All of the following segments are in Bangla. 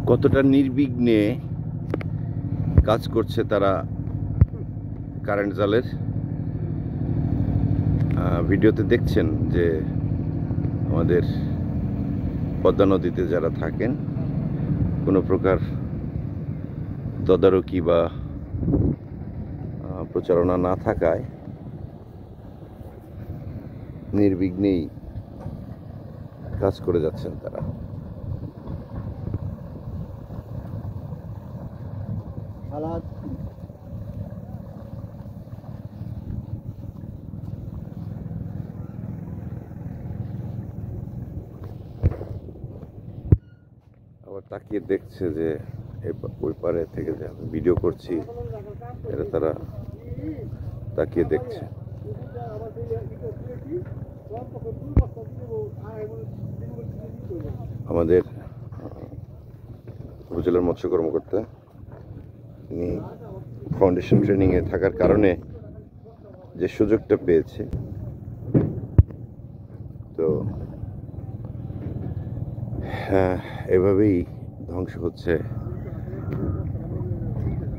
কতটা নির্বিঘ্নে কাজ করছে তারা কারেন্ট জালের ভিডিওতে দেখছেন যে আমাদের পদ্মা নদীতে যারা থাকেন কোনো প্রকার তদারকি বা প্রচারণা না থাকায় নির্বিঘ্নেই কাজ করে যাচ্ছেন তারা। আবার তাকিয়ে দেখছে যে ওই পারে থেকে যে আমি ভিডিও করছি এটা তারা তাকিয়ে দেখছে। আমাদের উপজেলার মৎস্য কর্মকর্তা তিনি ফাউন্ডেশন ট্রেনিংয়ে থাকার কারণে যে সুযোগটা পেয়েছে, তো এভাবেই ধ্বংস হচ্ছে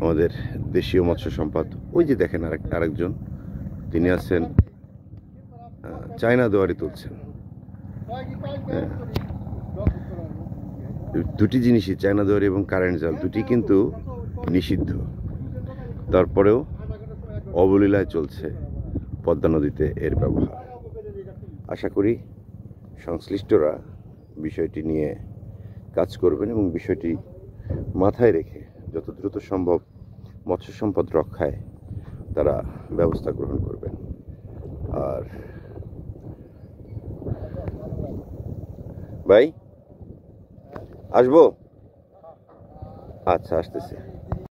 আমাদের দেশীয় মৎস্য সম্পদ। ওই যে দেখেন আরেকজন, তিনি আছেন চায়না দুয়ারি তুলছেন। দুটি জিনিসই, চায়না দুয়ারি এবং কারেন্ট জাল, দুটি কিন্তু নিষিদ্ধ, তারপরেও অবলীলায় চলছে পদ্মা নদীতে এর ব্যবহার। আশা করি সংশ্লিষ্টরা বিষয়টি নিয়ে কাজ করবেন এবং বিষয়টি মাথায় রেখে যত দ্রুত সম্ভব মৎস্য সম্পদ রক্ষায় তারা ব্যবস্থা গ্রহণ করবেন। আর ভাই আসবো? আচ্ছা, আসতেছি।